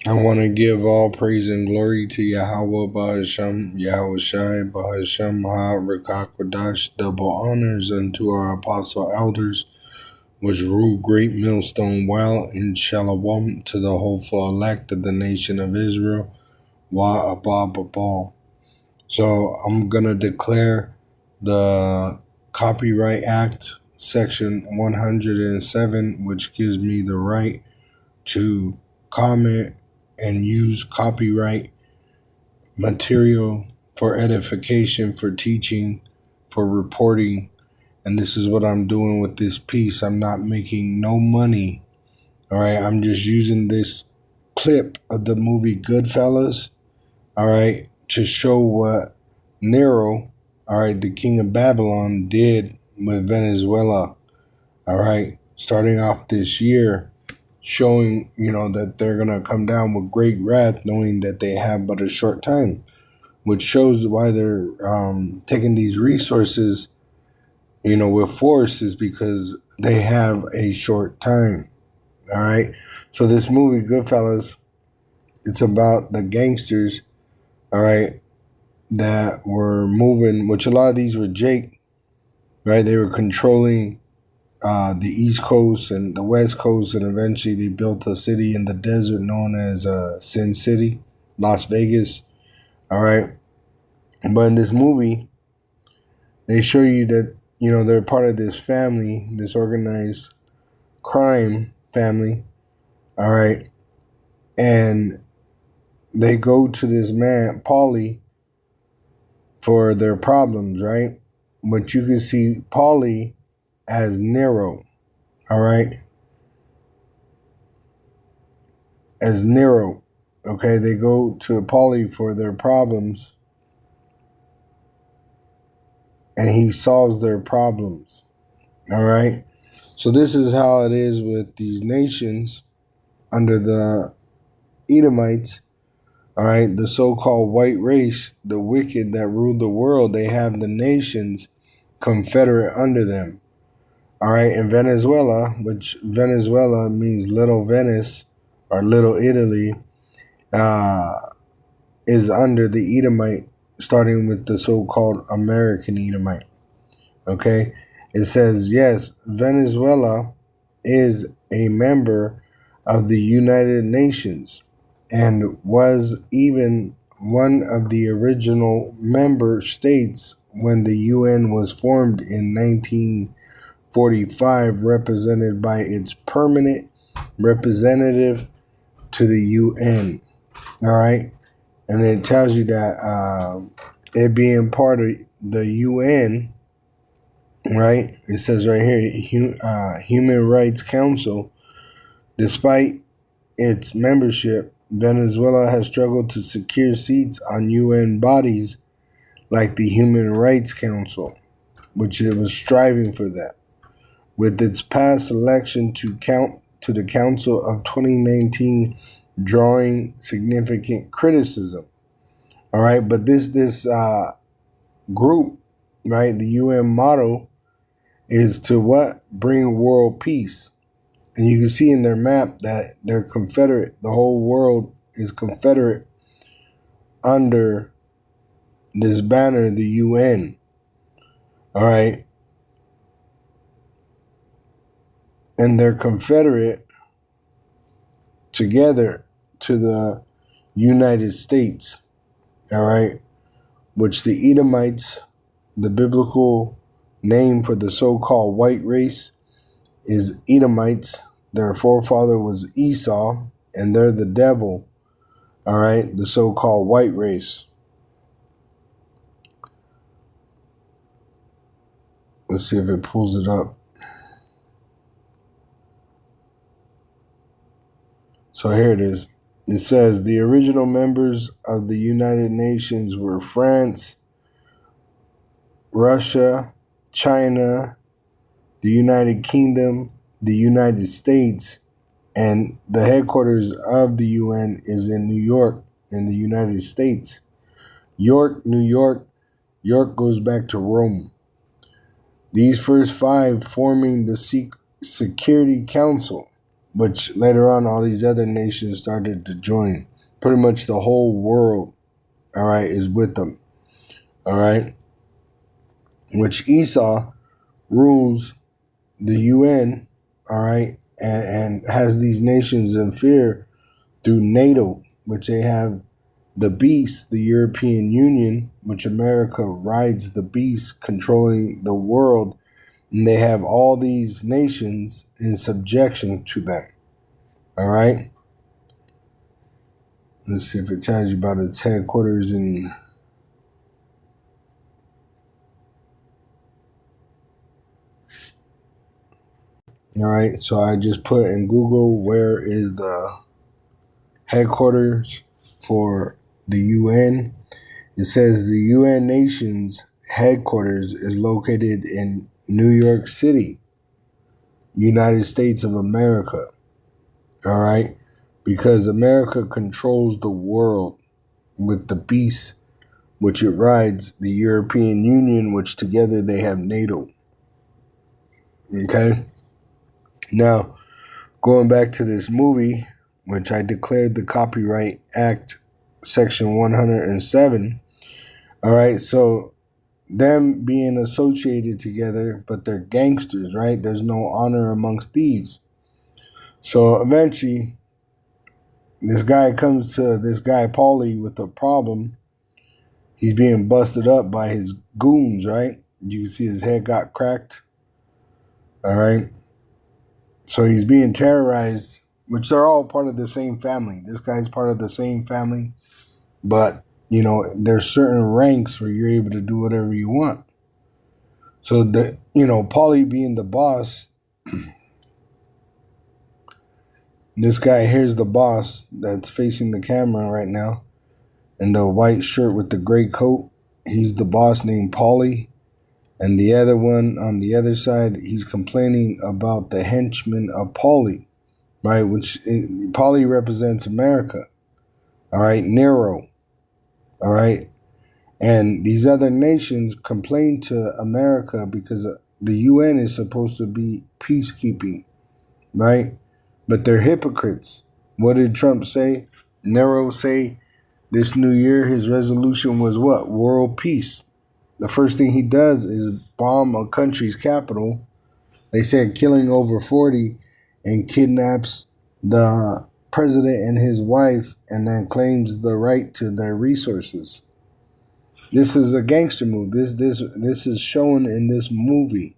I want to give all praise and glory to Yahweh Bahasham, Yahweh Shai Bahasham Ha Rakakwadash, double honors unto our apostle elders, which rule great millstone well in Shalom to the hopeful elect of the nation of Israel, Wa Abba Babal. So I'm going to declare the Copyright Act, Section 107, which gives me the right to comment and use copyright material for edification, for teaching, for reporting. And this is what I'm doing with this piece. I'm not making no money. All right. I'm just using this clip of the movie Goodfellas. All right. To show what Nero, all right, the king of Babylon, did with Venezuela. All right. Starting off this year, showing, that they're going to come down with great wrath, knowing that they have but a short time, which shows why they're taking these resources, with force, is because they have a short time. All right. So this movie, Goodfellas, it's about the gangsters, all right, that were moving, which a lot of these were Jake, right? They were controlling the East Coast and the West Coast, and eventually they built a city in the desert known as Sin City, Las Vegas. All right. But in this movie, they show you that, they're part of this family, this organized crime family. All right. And they go to this man, Paulie, for their problems, right? But you can see Paulie as Nero. All right. As Nero. Okay. They go to Paulie for their problems, and he solves their problems. All right. So this is how it is with these nations under the Edomites. All right. The so-called white race, the wicked that ruled the world, they have the nations confederate under them. All right. In Venezuela, which Venezuela means Little Venice or Little Italy, is under the Edomite, starting with the so-called American Edomite. Okay. It says, yes, Venezuela is a member of the United Nations and was even one of the original member states when the UN was formed in 1945, represented by its permanent representative to the UN. All right. And it tells you that it being part of the UN, right? It says right here, Human Rights Council, despite its membership, Venezuela has struggled to secure seats on UN bodies like the Human Rights Council, which it was striving for that. With its past election to the Council of 2019 drawing significant criticism. All right, but this group, right, the UN motto is to what? Bring world peace. And you can see in their map that they're confederate. The whole world is confederate under this banner, the UN. All right. And they're confederate together to the United States. All right. Which the Edomites, the biblical name for the so-called white race, is Edomites. Their forefather was Esau, and they're the devil. All right. The so-called white race. Let's see if it pulls it up. So here it is. It says the original members of the United Nations were France, Russia, China, the United Kingdom, the United States, and the headquarters of the UN is in New York, in the United States. York, New York. York goes back to Rome. These first five forming the Security Council. which later on all these other nations started to join. Pretty much the whole world, all right, is with them, all right, which Esau rules the UN, all right, and has these nations in fear through NATO, which they have the beast, the European Union, which America rides the beast, controlling the world, and they have all these nations in subjection to them, all right. Let's see if it tells you about its headquarters in. All right, so I just put in Google where is the headquarters for the UN. It says the UN nations headquarters is located in New York City, United States of America. All right, because America controls the world with the beast, which it rides, the European Union, which together they have NATO. Okay, now going back to this movie, which I declared the Copyright Act, Section 107. All right, so them being associated together, but they're gangsters, right? There's no honor amongst thieves. So eventually, this guy comes to this guy, Paulie, with a problem. He's being busted up by his goons, right? You can see his head got cracked. All right. So he's being terrorized, which they're all part of the same family. This guy's part of the same family, but there's certain ranks where you're able to do whatever you want. So Paulie being the boss, this guy here's the boss that's facing the camera right now, in the white shirt with the gray coat. He's the boss named Paulie. And the other one on the other side, he's complaining about the henchman of Paulie, right? Which Paulie represents America, all right? Nero, all right? And these other nations complain to America because the UN is supposed to be peacekeeping, right? But they're hypocrites. What did Trump say? Nero say this new year his resolution was what? World peace. The first thing he does is bomb a country's capital. They said killing over 40 and kidnaps the president and his wife and then claims the right to their resources. This is a gangster move. This is shown in this movie.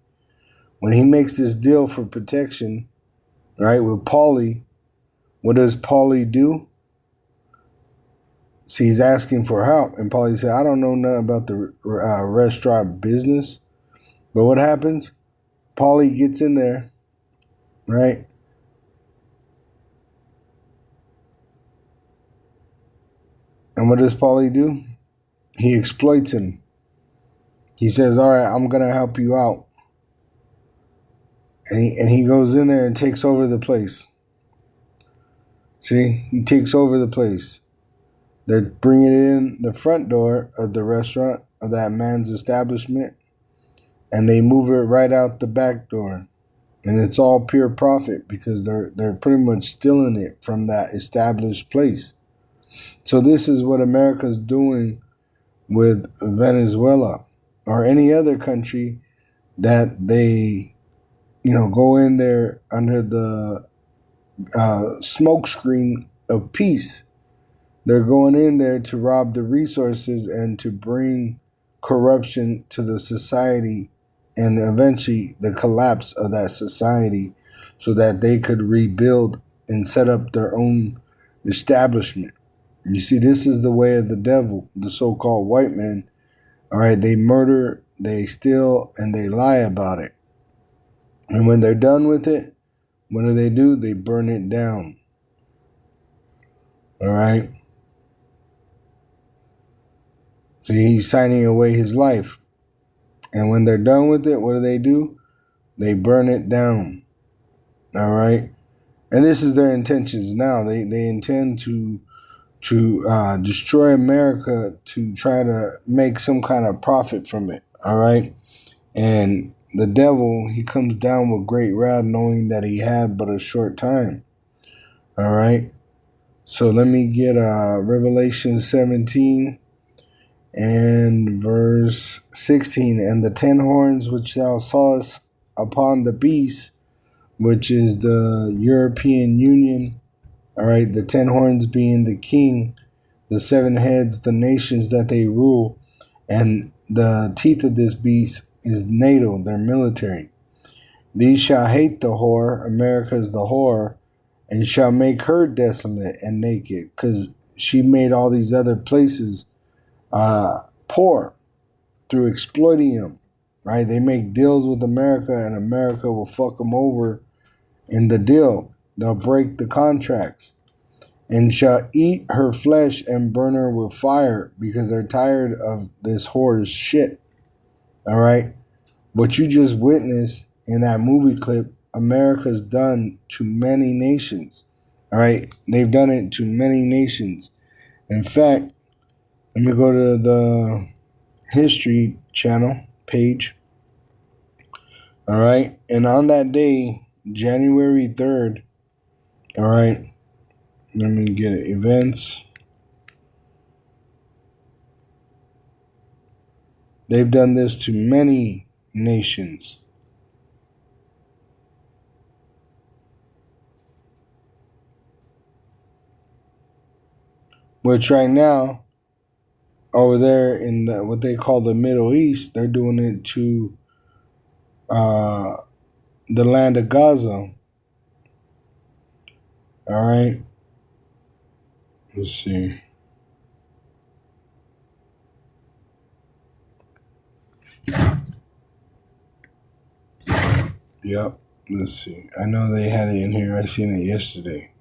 When he makes this deal for protection, right, with Paulie, what does Paulie do? See, he's asking for help. And Paulie said, I don't know nothing about the restaurant business. But what happens? Paulie gets in there, right? And what does Paulie do? He exploits him. He says, all right, I'm going to help you out. And he goes in there and takes over the place. See, he takes over the place. They're bringing in the front door of the restaurant, of that man's establishment, and they move it right out the back door. And it's all pure profit because they're pretty much stealing it from that established place. So this is what America's doing with Venezuela or any other country that they, go in there under the smoke screen of peace. They're going in there to rob the resources and to bring corruption to the society and eventually the collapse of that society so that they could rebuild and set up their own establishment. You see, this is the way of the devil, the so-called white man. All right, they murder, they steal, and they lie about it. And when they're done with it, what do? They burn it down. All right? So he's signing away his life. And when they're done with it, what do? They burn it down. All right? And this is their intentions now. They intend to destroy America to try to make some kind of profit from it. All right? And the devil, he comes down with great wrath knowing that he had but a short time. All right. So let me get Revelation 17 and verse 16. And the 10 horns which thou sawest upon the beast, which is the European Union, all right, the 10 horns being the king, the 7 heads, the nations that they rule, and the teeth of this beast is NATO, their military. These shall hate the whore, America is the whore, and shall make her desolate and naked, because she made all these other places poor through exploiting them, right? They make deals with America, and America will fuck them over in the deal. They'll break the contracts and shall eat her flesh and burn her with fire, because they're tired of this whore's shit. All right. What you just witnessed in that movie clip, America's done to many nations. All right. They've done it to many nations. In fact, let me go to the History Channel page. All right. And on that day, January 3rd, all right, let me get it. Events. They've done this to many nations. Which right now, over there in what they call the Middle East, they're doing it to the land of Gaza. All right. Let's see. Yep. Let's see. I know they had it in here. I seen it yesterday.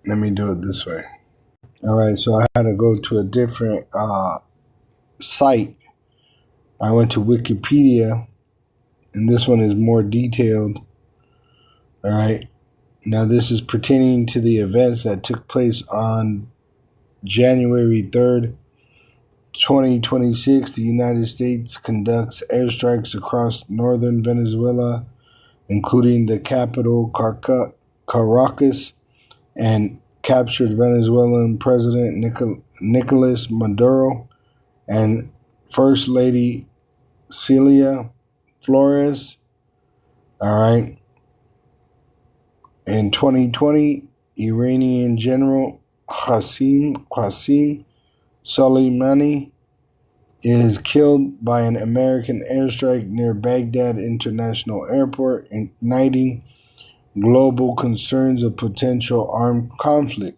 Let me do it this way. All right. So I had to go to a different site. I went to Wikipedia, and this one is more detailed. All right. Now, this is pertaining to the events that took place on January 3rd, 2026. The United States conducts airstrikes across northern Venezuela, including the capital, Caracas, and captured Venezuelan President Nicolas Maduro and First Lady Celia Flores. All right. In 2020, Iranian General Qasem Soleimani is killed by an American airstrike near Baghdad International Airport, igniting global concerns of potential armed conflict.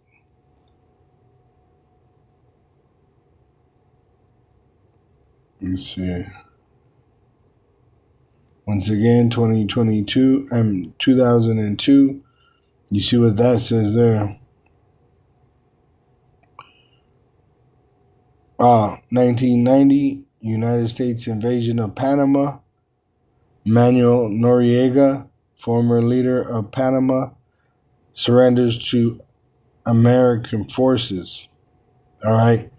Let's see. Once again, 2002. You see what that says there. 1990, United States invasion of Panama. Manuel Noriega, former leader of Panama, surrenders to American forces. All right.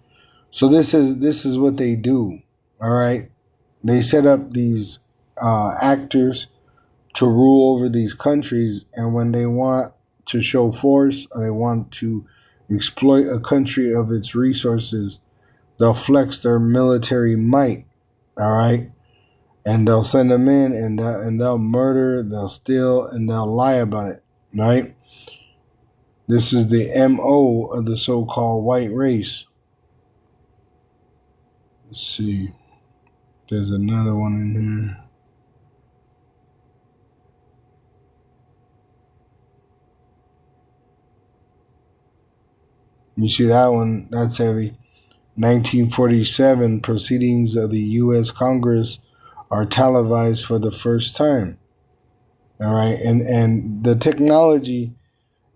So this is what they do. All right. They set up these actors to rule over these countries, and when they want to show force or they want to exploit a country of its resources, they'll flex their military might. All right. And they'll send them in, and they'll murder, they'll steal, and they'll lie about it, right? This is the MO of the so-called white race. Let's see. There's another one in here. You see that one? That's heavy. 1947 proceedings of the U.S. Congress are televised for the first time. All right, and the technology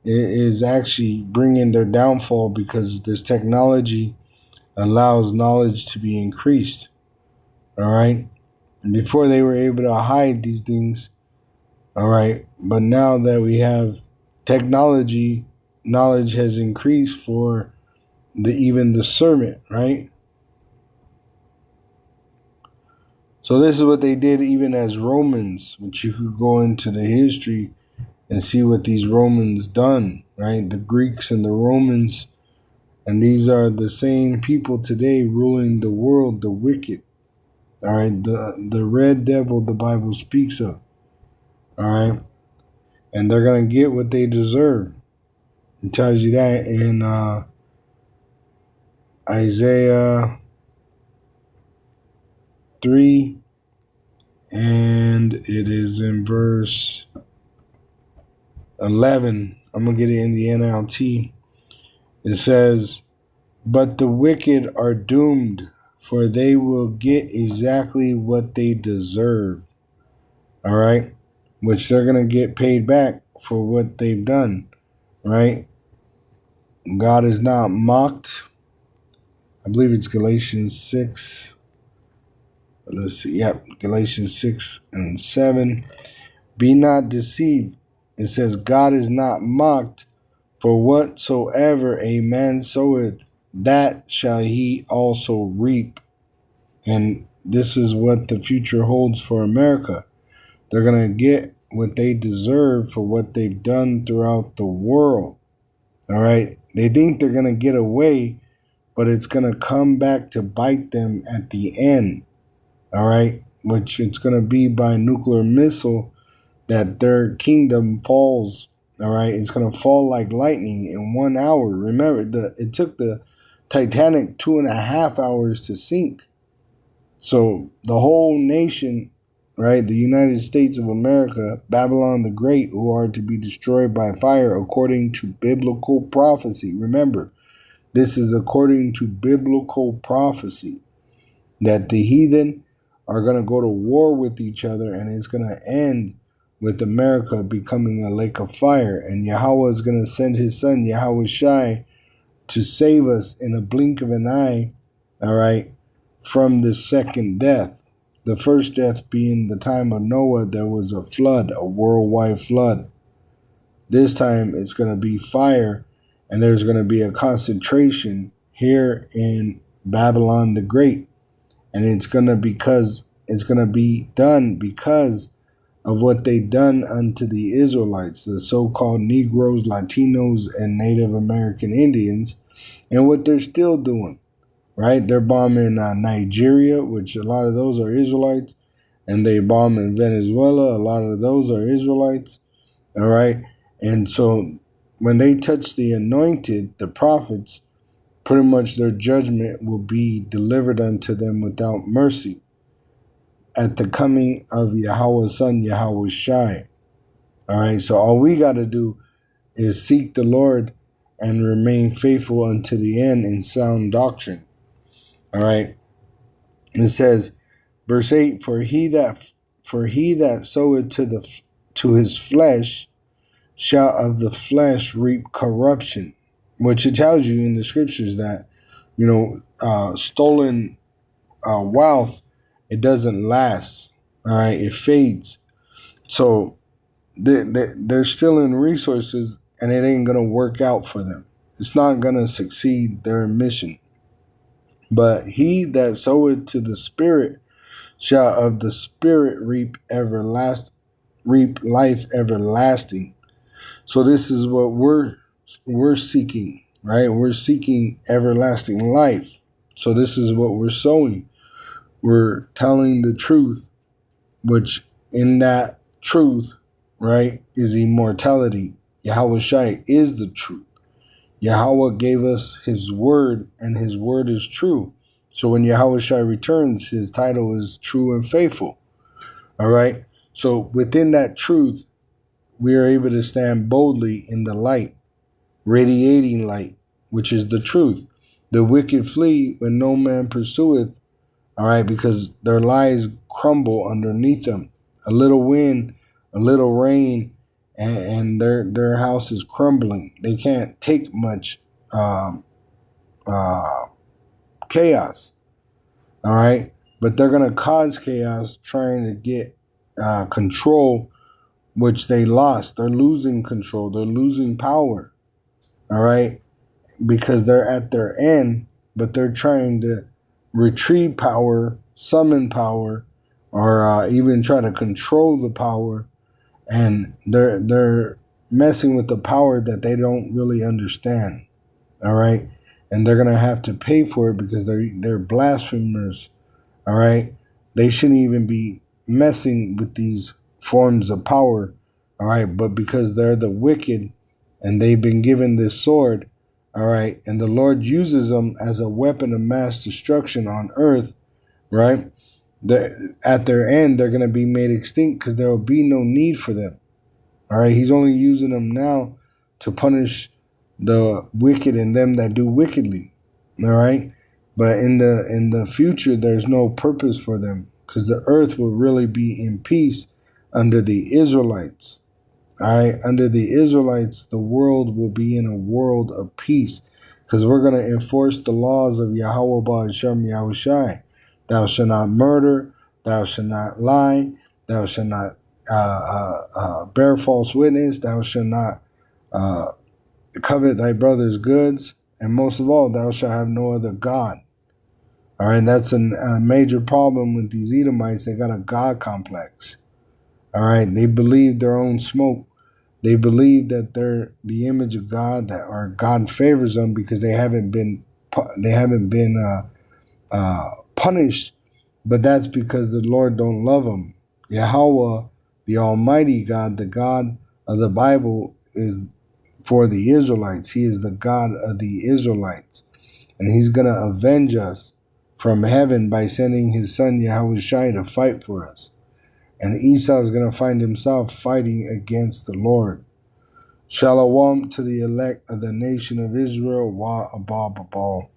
is actually bringing their downfall, because this technology allows knowledge to be increased. All right, and before they were able to hide these things. All right, but now that we have technology, knowledge has increased for even the servant, right? So this is what they did even as Romans, which you could go into the history and see what these Romans done, right? The Greeks and the Romans, and these are the same people today ruling the world, the wicked. All right, the red devil the Bible speaks of. All right, and they're gonna get what they deserve. It tells you that in Isaiah 3, and it is in verse 11. I'm gonna get it in the NLT. It says, "But the wicked are doomed, for they will get exactly what they deserve." All right, which they're gonna get paid back for what they've done. Right? God is not mocked. I believe it's Galatians 6. Let's see. Yep, Galatians 6 and 7. Be not deceived. It says, God is not mocked, for whatsoever a man soweth, that shall he also reap. And this is what the future holds for America. They're going to get what they deserve for what they've done throughout the world. All right. They think they're going to get away, but it's going to come back to bite them at the end. All right. Which it's going to be by nuclear missile that their kingdom falls. All right. It's going to fall like lightning in 1 hour. Remember, it took the Titanic 2.5 hours to sink. So the whole nation, right, the United States of America, Babylon the Great, who are to be destroyed by fire according to biblical prophecy. Remember, this is according to biblical prophecy, that the heathen are going to go to war with each other, and it's going to end with America becoming a lake of fire. And Yahweh is going to send his son, Yahweh Shai, to save us in a blink of an eye, all right, from the second death. The first death being the time of Noah, there was a flood, a worldwide flood. This time it's going to be fire, and there's going to be a concentration here in Babylon the Great. And it's going to be done because of what they done unto the Israelites, the so-called Negroes, Latinos, and Native American Indians, and what they're still doing, right? They're bombing Nigeria, which a lot of those are Israelites, and they bomb in Venezuela. A lot of those are Israelites, all right? And so when they touch the anointed, the prophets, pretty much their judgment will be delivered unto them without mercy at the coming of Yahweh's son, Yahweh Shai. All right, so all we got to do is seek the Lord and remain faithful unto the end in sound doctrine. All right, it says, verse 8: For he that soweth to his flesh shall of the flesh reap corruption, which it tells you in the scriptures that, stolen wealth, it doesn't last. All right, it fades. So they're stealing resources, and it ain't gonna work out for them. It's not gonna succeed their mission. But he that soweth to the Spirit shall of the Spirit reap life everlasting. So this is what we're seeking, right? We're seeking everlasting life. So this is what we're sowing. We're telling the truth, which in that truth, right, is immortality. Yahweh Shai is the truth. Yahweh gave us his word, and his word is true. So when Yahweh Shai returns, his title is true and faithful. All right. So within that truth, we are able to stand boldly in the light, radiating light, which is the truth. The wicked flee when no man pursueth, all right, because their lies crumble underneath them. A little wind, a little rain, and their house is crumbling. They can't take much chaos, all right? But they're going to cause chaos trying to get control, which they lost. They're losing control. They're losing power, all right? Because they're at their end, but they're trying to retrieve power, summon power, or even try to control the power, and they're messing with the power that they don't really understand. All right, and they're gonna have to pay for it because they're blasphemers. All right, they shouldn't even be messing with these forms of power. All right, but because they're the wicked and they've been given this sword, all right, and the Lord uses them as a weapon of mass destruction on earth, right? At their end, they're going to be made extinct because there will be no need for them. All right, He's only using them now to punish the wicked and them that do wickedly. All right, but in the future, there's no purpose for them because the earth will really be in peace under the Israelites. All right, under the Israelites, the world will be in a world of peace because we're going to enforce the laws of Yahweh Ba'ashem Yahushai. Thou shalt not murder, thou shalt not lie, thou shalt not bear false witness, thou shalt not uh, covet thy brother's goods, and most of all, thou shalt have no other God. All right, that's a major problem with these Edomites. They got a God complex. All right, they believe their own smoke. They believe that they're the image of God, that or God favors them because they haven't been punished, but that's because the Lord don't love them. Yahweh, the Almighty God, the God of the Bible, is for the Israelites. He is the God of the Israelites, and He's gonna avenge us from heaven by sending His Son Yahushua to fight for us. And Esau is gonna find himself fighting against the Lord. Shalom to the elect of the nation of Israel. Wa abal babal.